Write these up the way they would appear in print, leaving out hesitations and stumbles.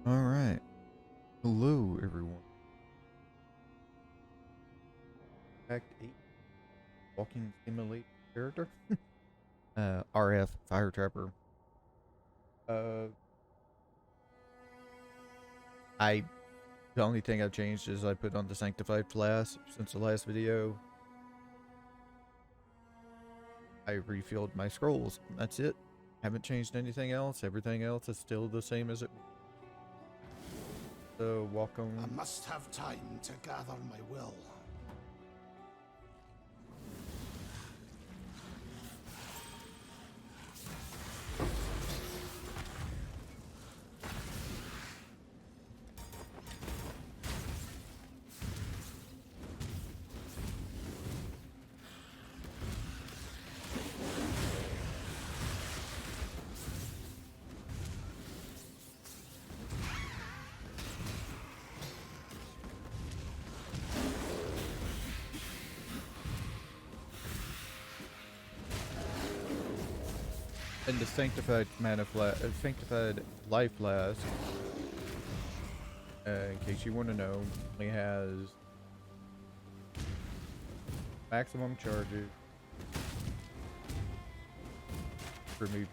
All right. Hello, everyone. Act 8 Walking Simulator character. RF Fire Trapper. Uh, the only thing I've changed is I put on the Sanctified Flask since the last video. I refilled my scrolls. That's it. Haven't changed anything else. Everything else is still the same as it was. So, welcome. I must have time to gather my will. And the Sanctified Sanctified Life Flask, in case you want to know, only has maximum charges. Remove.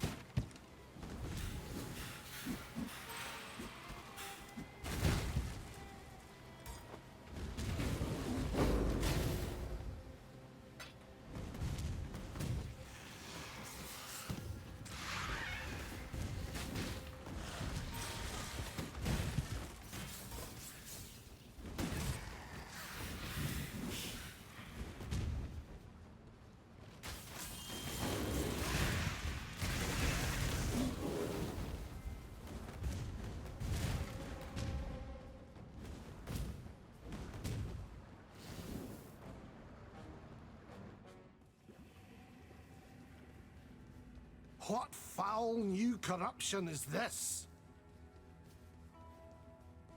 What foul new corruption is this?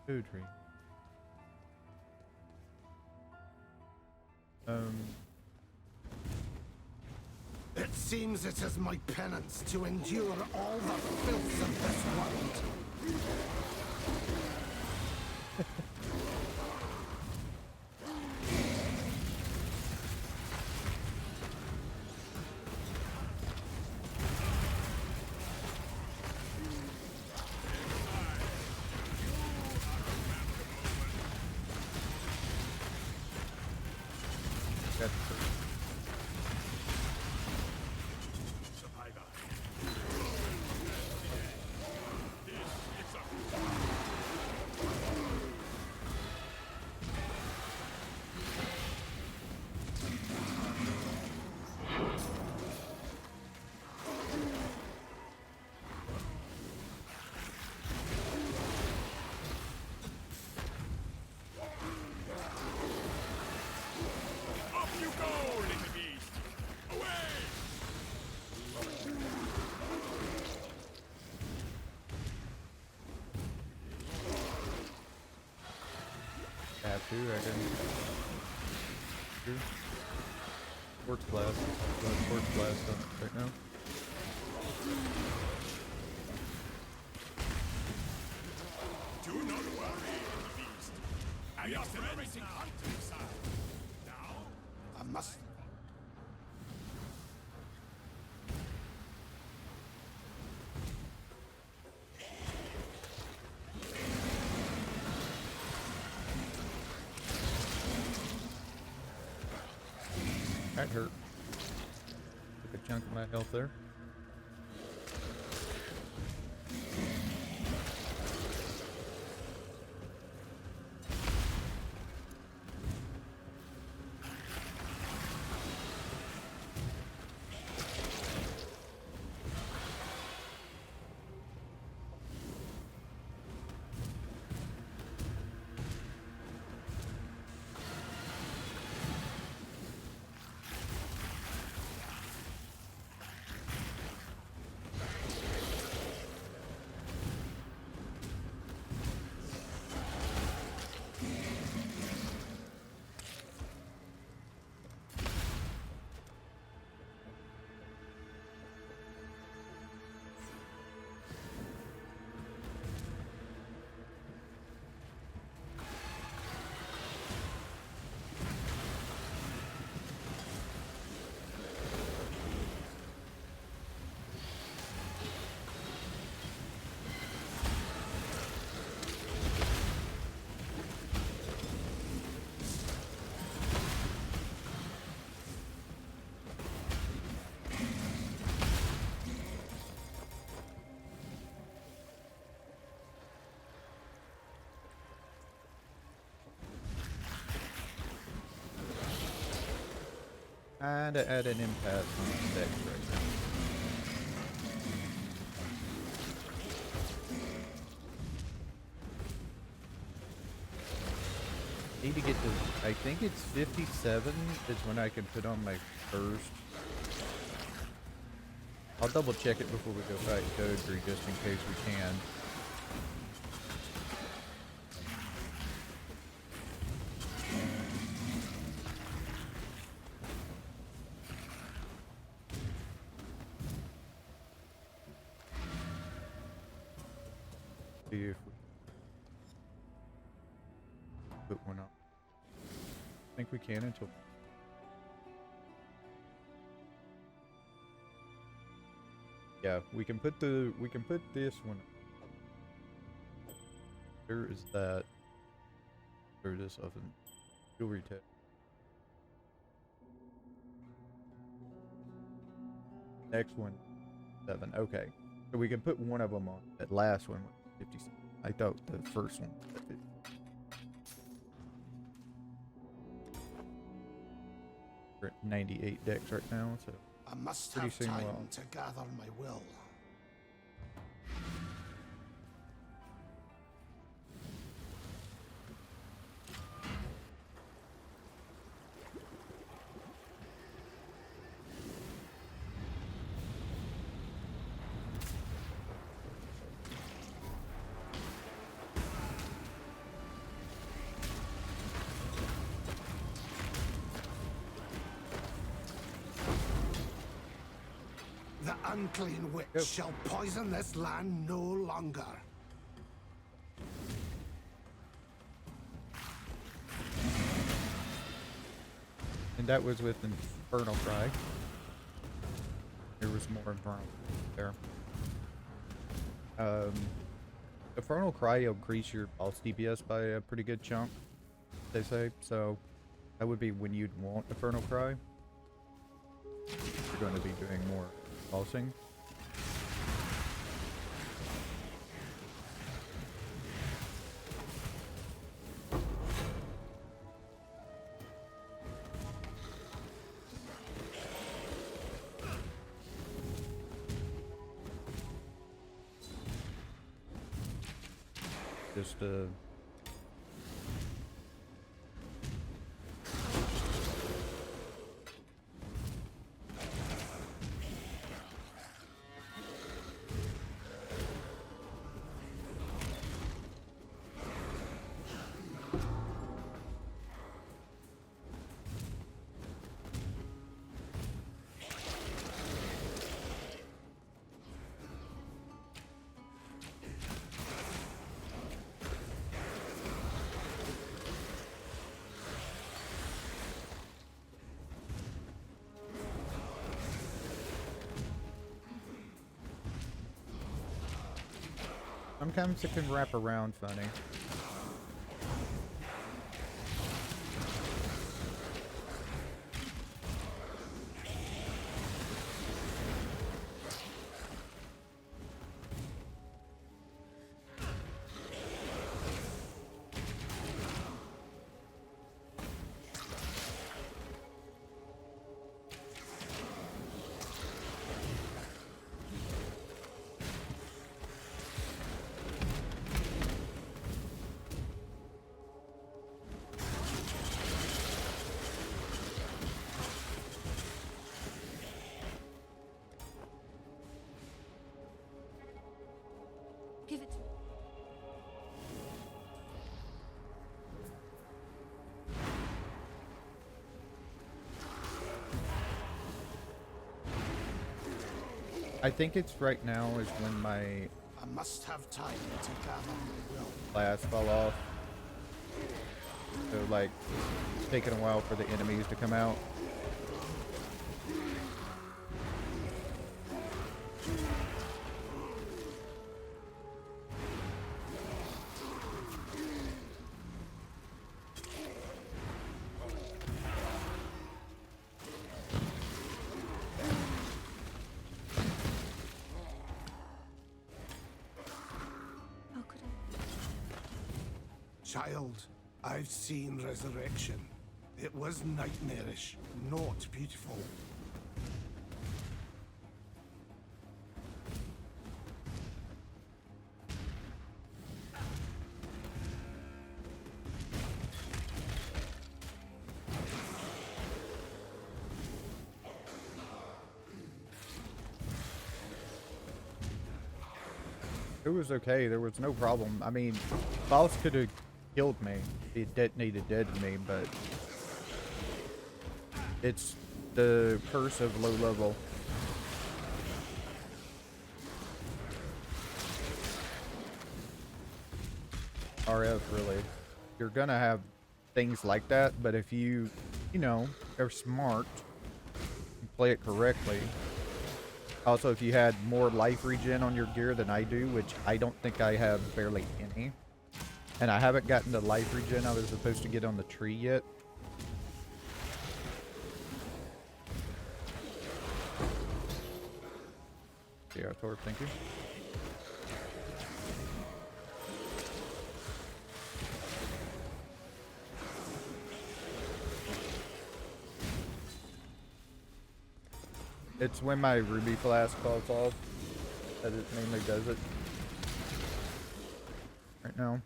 Poetry. It seems it is my penance to endure all the filth of this world. Got the have to, I can do. Quartz blast. Doing quartz blast on right now. Do not worry, beast. I am friends now. I must. That hurt. Took a chunk of my health there. kinda at an impasse on the decks right now. Need to get to, I think it's 57 is when I can put on my first. I'll double check it before we go fight Dodri just in case we can. See if we put one up. I think we can until. Yeah, we can put this one. There is that. There it is oven. Jewelry tech. Next one, 7. Okay. So we can put one of them on. That last one was 57. I thought the first one was 50. We're at 98 decks right now, so I must pretty have soon time we'll- to gather my will. The unclean witch Yep. shall poison this land no longer. And that was with Infernal Cry. There was more Infernal there. Infernal Cry will increase your boss DPS by a pretty good chunk, they say. So that would be when you'd want Infernal Cry. You're going to be doing more bossing. Just sometimes it can wrap around funny. Give it to me. I think it's right now is when my I must have time to gather my will. class fell off. So like it's taking a while for the enemies to come out. How could I? Child, I've seen resurrection. It was nightmarish, not beautiful. It was okay. There was no problem. I mean, Pohx could have killed me. He detonated dead to me, but it's the curse of low level. RF, really. You're gonna have things like that, but if you know, are smart, you play it correctly. Also, if you had more life regen on your gear than I do, which I don't think I have barely any, and I haven't gotten the life regen I was supposed to get on the tree yet. Yeah, Torp, thank you. It's when my ruby flask falls off that it mainly does it. Right now.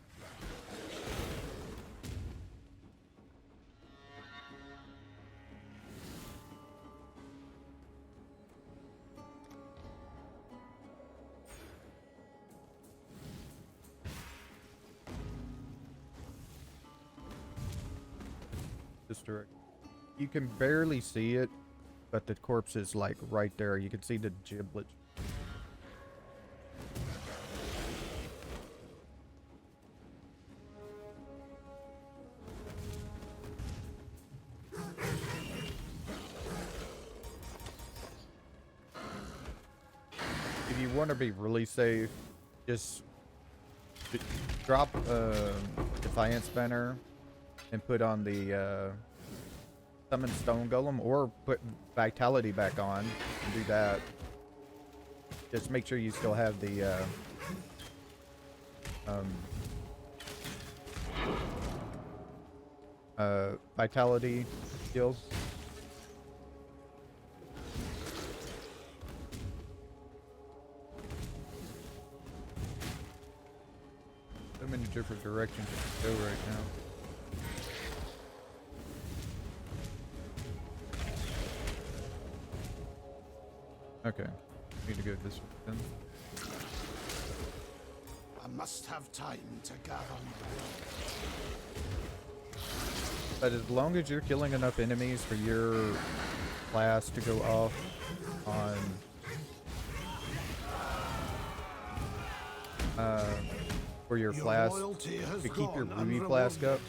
Just direct. You can barely see it, but the corpse is like right there. You can see the giblet. If you want to be really safe, just drop Defiance banner and put on the summon Stone Golem, or put Vitality back on and do that. Just make sure you still have the Vitality skills. So many different directions to go right now. Okay, need to go this way then. I must have time to gather But as long as you're killing enough enemies for your class to go off on for your class to keep your ruby flask up,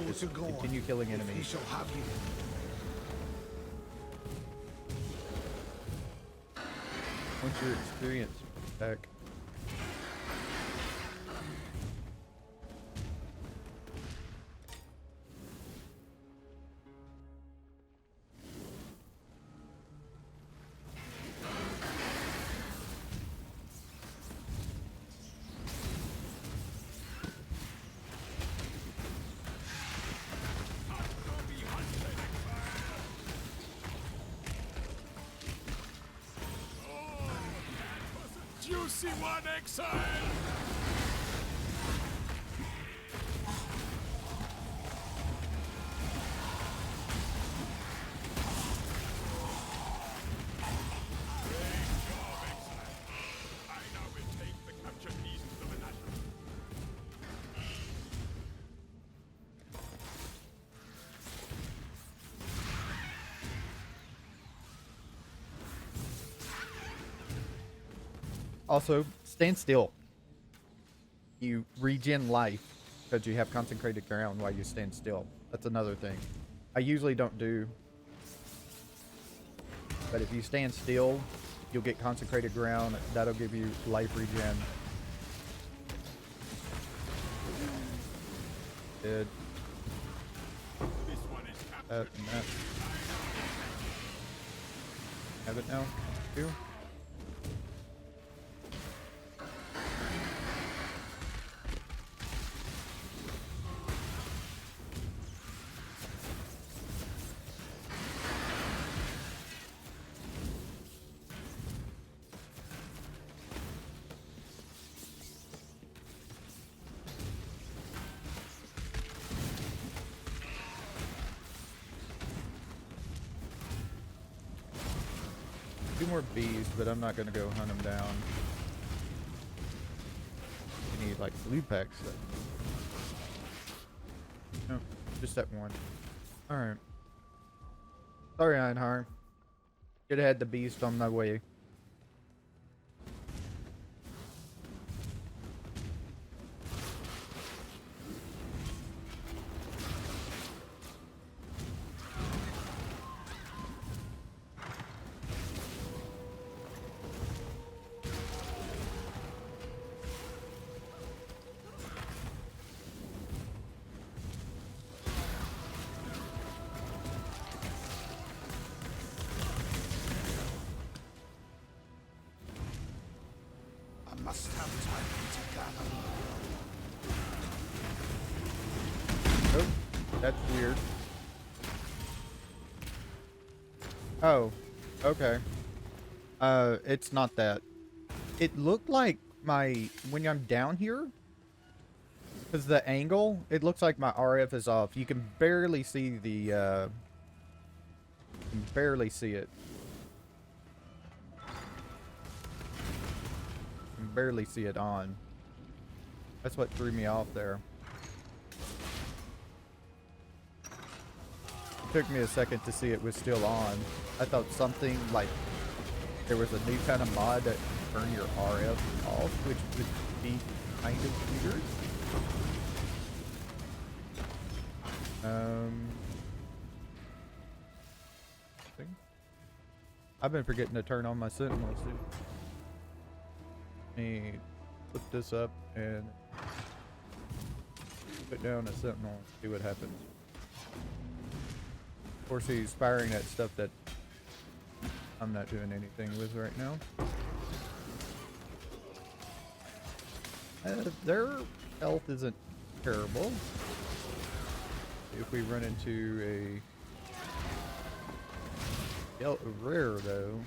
just continue killing He enemies. shall have you. Once your experience back. Juicy one, Exile! Also, stand still. You regen life because you have consecrated ground while you stand still. That's another thing. I usually don't do. But if you stand still, you'll get consecrated ground. That'll give you life regen. Dead. That and that. Have it now? Too? 2 more bees, but I'm not gonna go hunt them down. You need like blue packs. No, just that one. Alright. Sorry, Einhar. Should have had the beast on my way. I must have time to gather. Oh, that's weird. Oh, okay. It's not that. It looked like when I'm down here, because the angle, it looks like my RF is off. You can barely see the, you can barely see it. You can barely see it on. That's what threw me off there. It took me a second to see it was still on. I thought something like there was a new kind of mod that turn your RF off, which would be kind of weird. I've been forgetting to turn on my sentinels too. Let me flip this up and put down a sentinel and see what happens. Of course, he's firing at stuff that I'm not doing anything with right now. Their health isn't terrible. If we run into a rare though,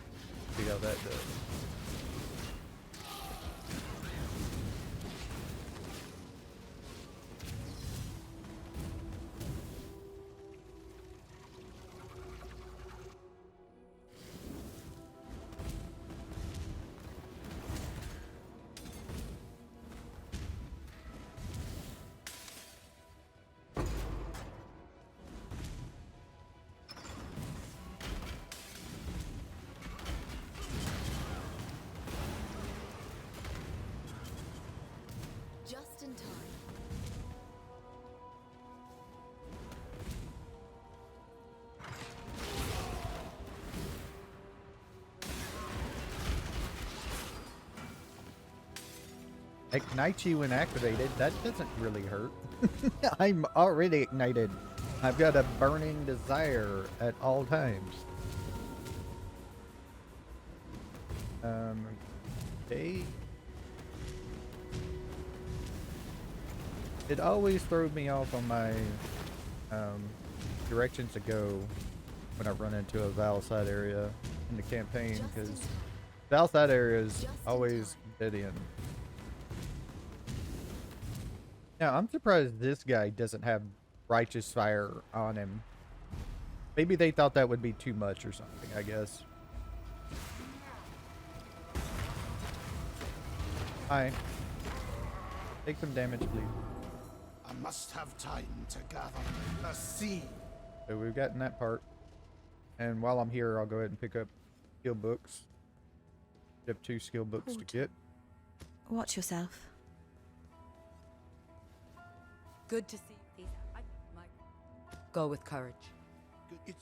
see how that does. Just in time. Ignite you when activated. That doesn't really hurt. I'm already ignited. I've got a burning desire at all times. Okay. It always throws me off on my directions to go when I run into a Valside area in the campaign, because Valside area is always dead end. Now, I'm surprised this guy doesn't have Righteous Fire on him. Maybe they thought that would be too much or something, I guess. Hi. Take some damage, please. I must have time to gather a seed. So we've gotten that part. And while I'm here, I'll go ahead and pick up skill books. We have 2 skill books to get. Watch yourself. Good to see you. Go with courage.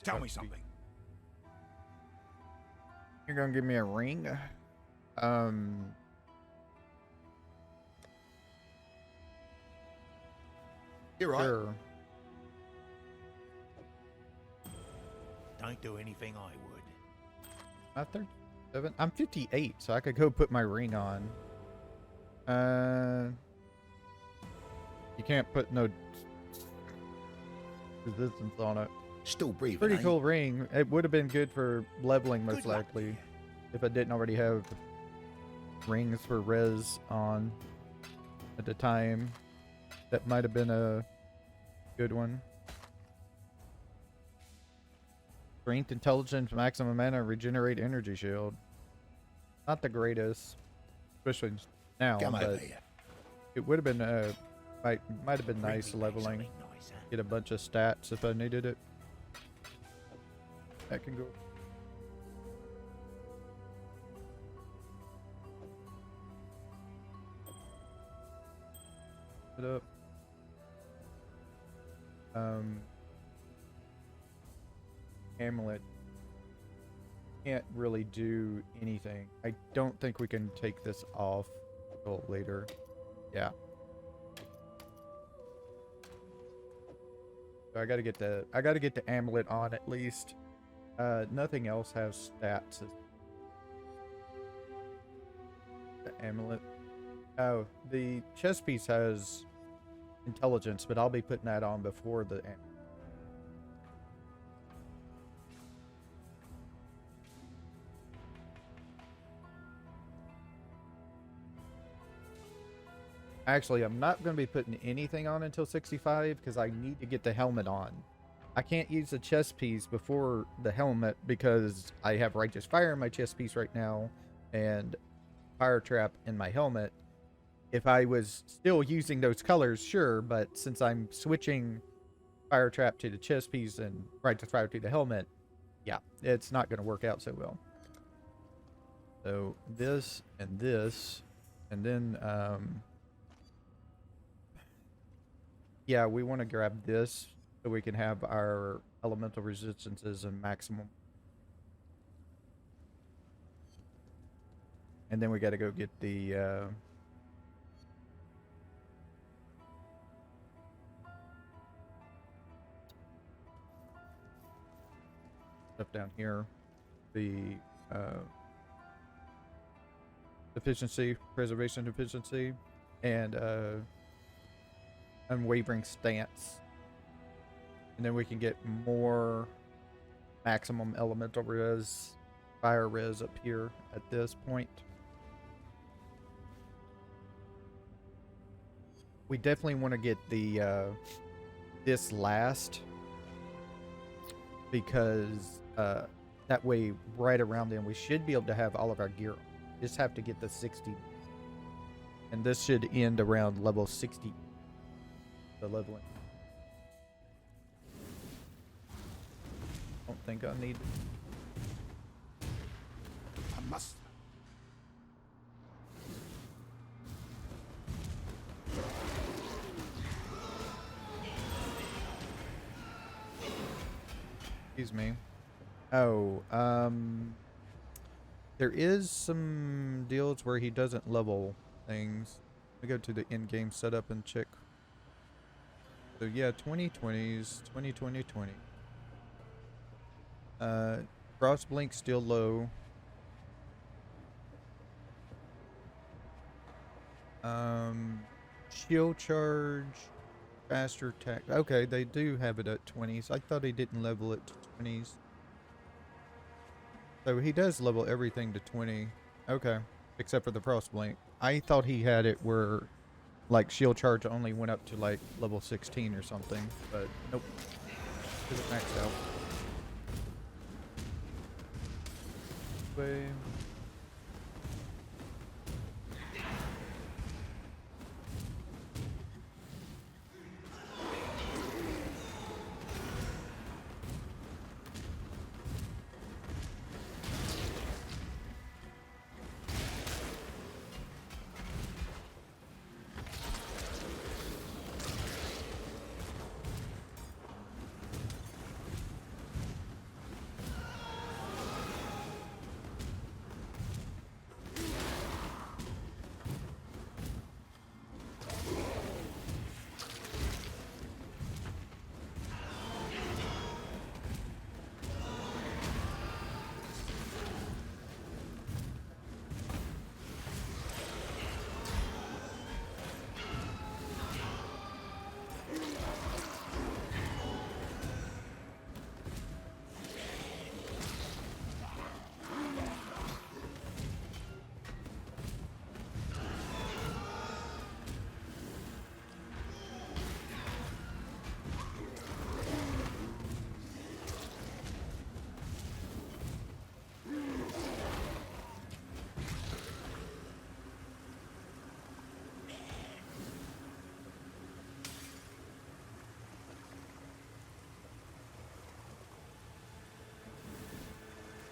Tell me something. You're gonna give me a ring? You're right. Sure. Don't do anything I would. Not 37. I'm 58, so I could go put my ring on. You can't put no resistance on it. Still breathing. Pretty eh? cool ring. It would have been good for leveling, most Good luck. likely, if I didn't already have rings for res on at the time. That might have been a good one. Strength, intelligence, maximum mana, regenerate energy shield. not the greatest, especially now, Come but over here. it would have been might have been nice leveling. Nice, huh? Get a bunch of stats if I needed it. That can go. It up. Amulet can't really do anything. I don't think we can take this off until later. Yeah. So I gotta get the amulet on at least. Nothing else has stats. The amulet. Oh, the chess piece has intelligence, but I'll be putting that on before the amulet. Actually, I'm not going to be putting anything on until 65 because I need to get the helmet on. I can't use the chest piece before the helmet because I have Righteous Fire in my chest piece right now and Fire Trap in my helmet. If I was still using those colors, sure, but since I'm switching Fire Trap to the chest piece and Righteous Fire to the helmet, yeah, it's not going to work out so well. So this, and then yeah, we want to grab this so we can have our elemental resistances and maximum. And then we got to go get the stuff down here. The efficiency, preservation efficiency, and unwavering stance, and then we can get more maximum elemental res, fire res up here at this point. We definitely want to get the this last because that way right around then we should be able to have all of our gear. Just have to get the 60, and this should end around level 60. The leveling. Don't think I need it. I must. Excuse me. Oh, there is some deals where he doesn't level things. Let me go to the in-game setup and check. So yeah, 2020s, 2020. Cross blink still low. Shield charge, faster attack. Okay, they do have it at 20s. I thought he didn't level it to 20s. So he does level everything to 20. Okay, except for the cross blink. I thought he had it where like shield charge only went up to like level 16 or something, but nope. Because it maxed out. Way.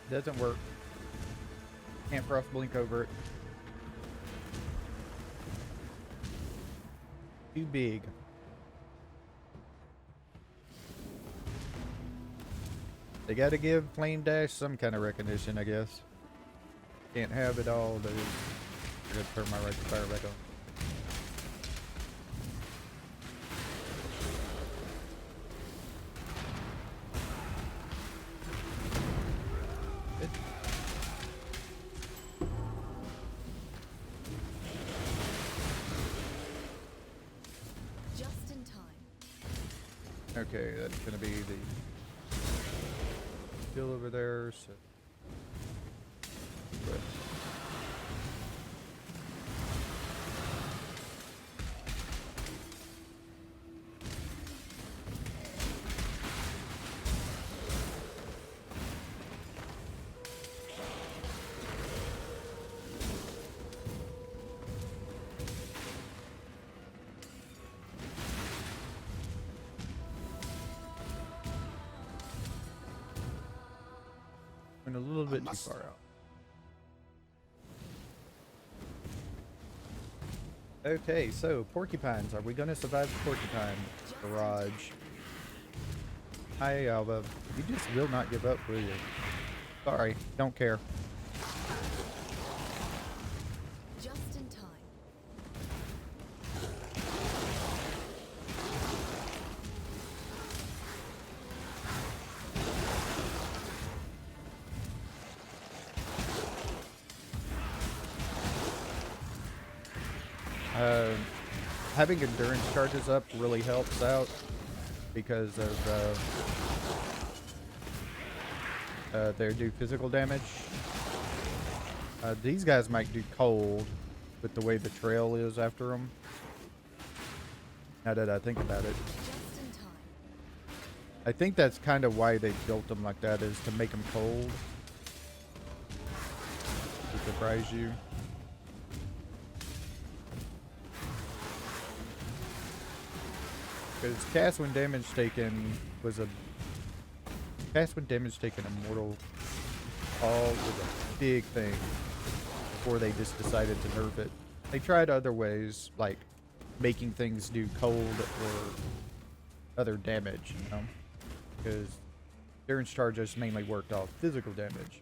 Doesn't work. Can't cross blink over it. Too big. They gotta give Flame Dash some kind of recognition, I guess. Can't have it all, dude. I gotta turn my Righteous Fire back on. Good. Just in time. Okay, that's gonna be the still over there, so but went a little bit too far out. Okay, so porcupines. Are we gonna survive the porcupine barrage? Hi, Alba. You just will not give up, will you? Sorry, don't care. Just in time. Having endurance charges up really helps out because of they do physical damage. These guys might do cold with the way the trail is after them. Now that I think about it, Just in time. I think that's kind of why they built them like that, is to make them cold, to surprise you. Because cast when damage taken was a immortal all was a big thing before they just decided to nerf it. They tried other ways, like making things do cold or other damage, you know, because endurance charges mainly worked off physical damage.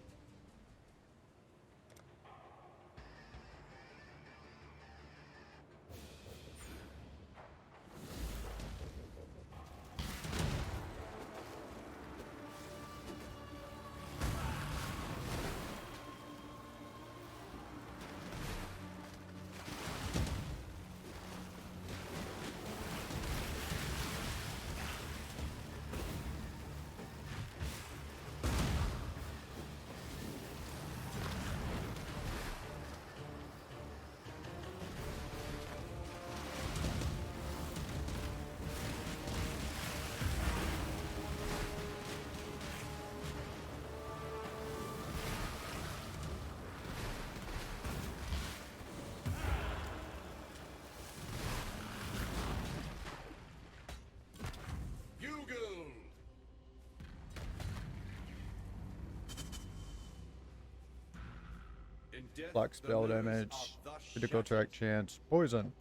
Block spell damage, critical attack chance, poison.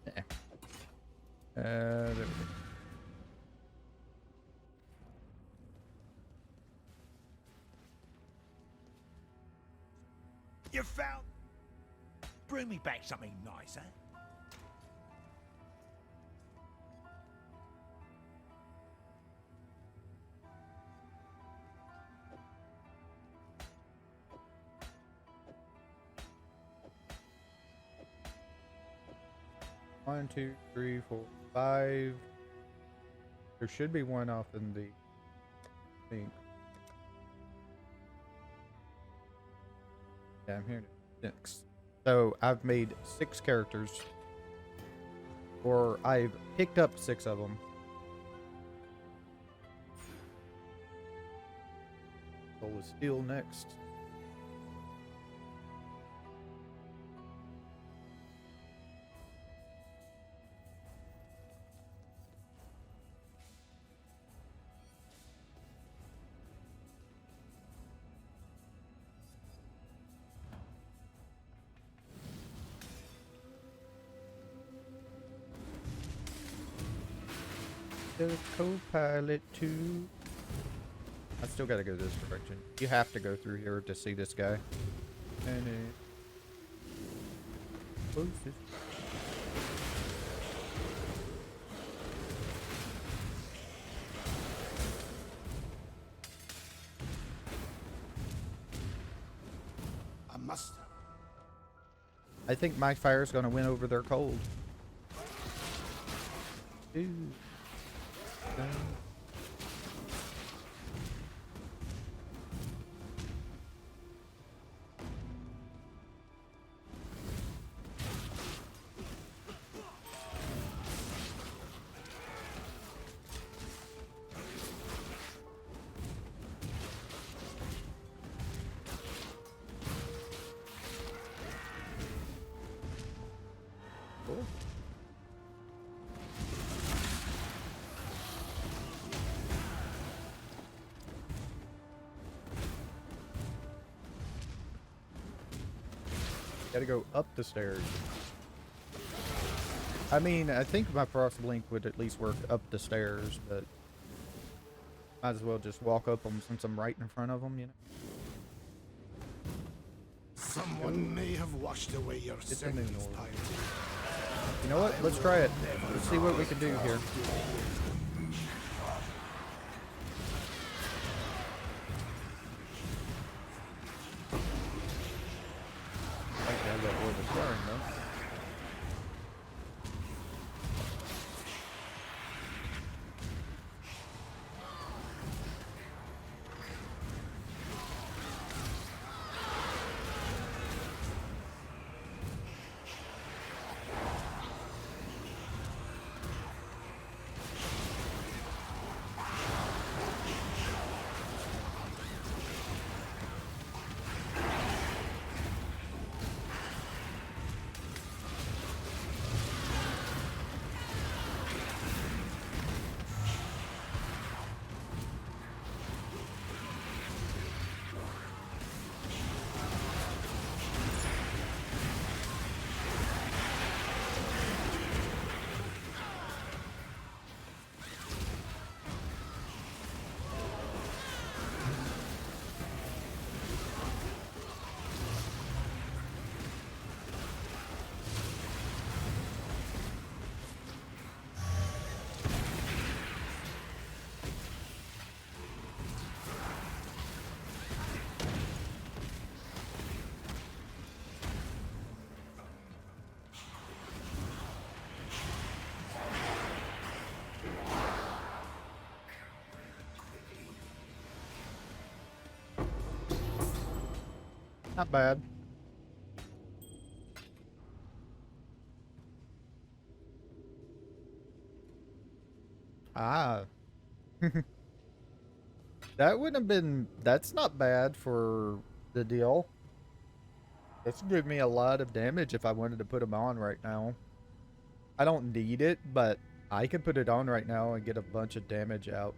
Yeah. There we go. You found... Bring me back something nice, eh? One, two, three, four, five. There should be one off in the thing. Yeah, I'm here. Six. So I've made 6 characters, or I've picked up 6 of them. Soul of Steel next. The co-pilot too. I still gotta go this direction. You have to go through here to see this guy. And closest. I must. I think my fire's gonna win over their cold. Ooh. Cool. Gotta go up the stairs. I mean, I think my frost blink would at least work up the stairs, but might as well just walk up them since I'm right in front of them, you know? Someone may have washed away your It's a new sins, order. piety. You know what? Let's try it. Let's see what we can do here. I think I have that orb of scarring though. Not bad. Ah. That wouldn't have been... That's not bad for the deal. This would give me a lot of damage if I wanted to put them on right now. I don't need it, but I can put it on right now and get a bunch of damage out.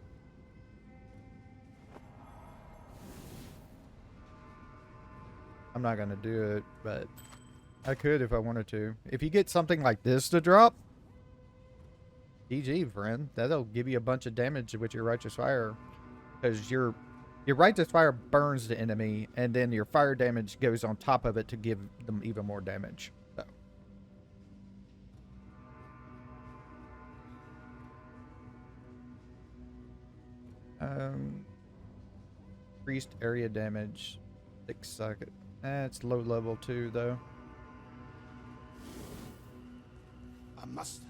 I'm not gonna do it, but I could if I wanted to. If you get something like this to drop, GG, friend. That'll give you a bunch of damage with your Righteous Fire. Because your Righteous Fire burns the enemy, and then your fire damage goes on top of it to give them even more damage. So. Increased area damage. 6 seconds. It's low level too, though. I must.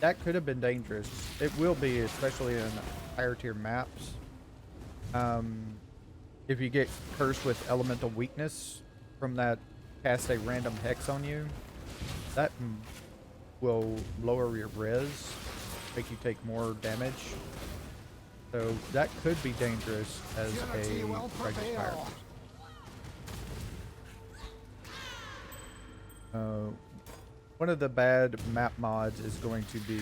That could have been dangerous. It will be, especially in higher tier maps. If you get cursed with elemental weakness from that, cast a random hex on you, that will lower your res, make you take more damage. So that could be dangerous as Unity a will Righteous Fire. prevail. One of the bad map mods is going to be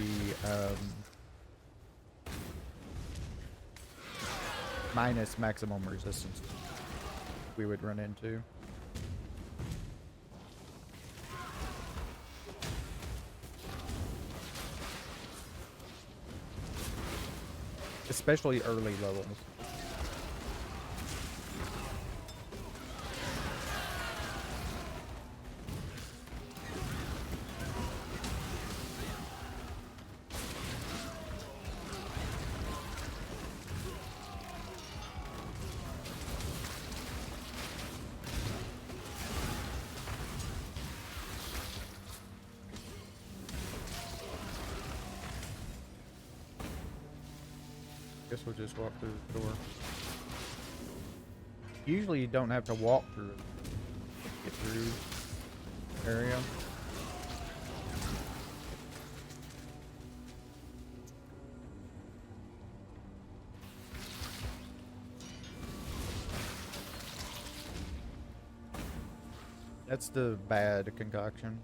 minus maximum resistance we would run into. Especially early levels. Guess we'll just walk through the door. Usually you don't have to walk through it. Get through the area. That's the bad concoction.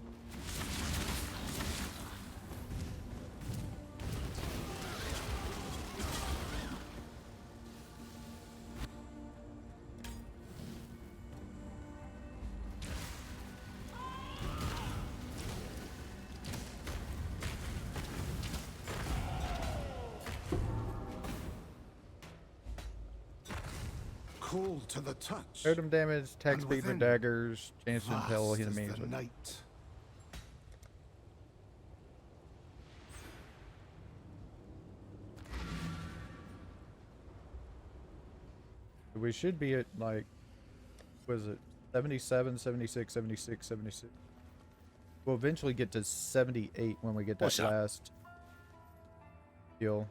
Cool to the touch. Totem damage, attack And speed for within, daggers, chance to impale vast is enemies. the night. We should be at like, was it 77, 76, 76, 76? We'll eventually get to 78 when we get that What's up? last skill.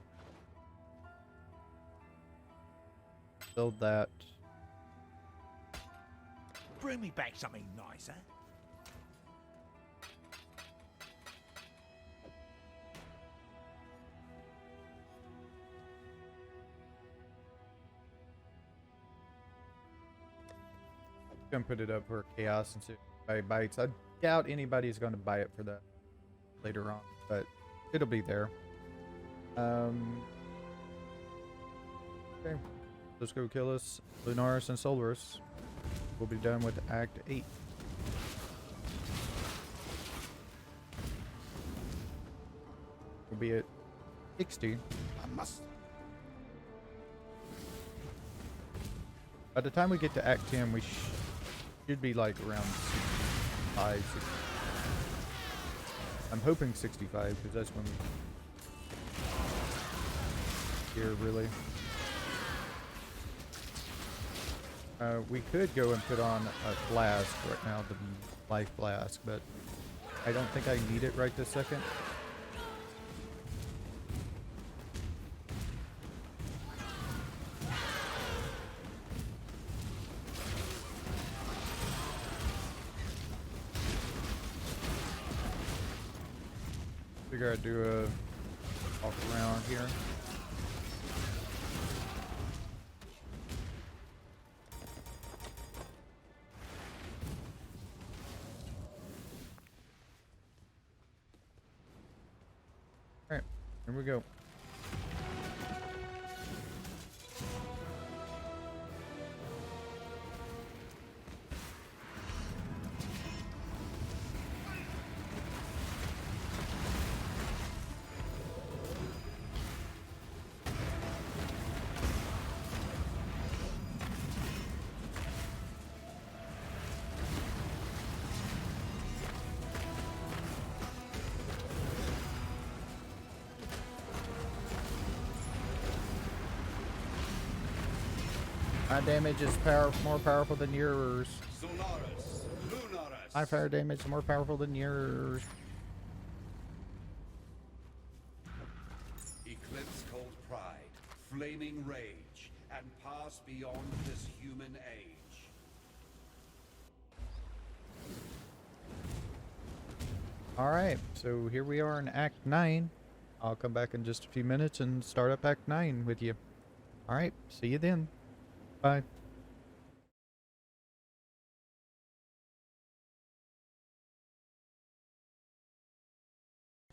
Build that. Bring me back something nicer. Gonna put it up for chaos and see if anybody bites. I doubt anybody's gonna buy it for that later on, but it'll be there. Okay, let's go kill us Lunaris and Solaris. We'll be done with Act 8. We'll be at 60. I must. By the time we get to Act 10, we should be like around 65, 60. I'm hoping 65 because that's when we here really. We could go and put on a flask right now, the life flask, but I don't think I need it right this second. Figure I'd do a walk around here. Alright, here we go. My damage is more powerful than yours. Solaris, Lunaris. My fire damage is more powerful than yours. Eclipse cold pride, flaming rage, and pass beyond this human age. Alright, so here we are in Act 9. I'll come back in just a few minutes and start up Act 9 with you. All right. See you then. Bye.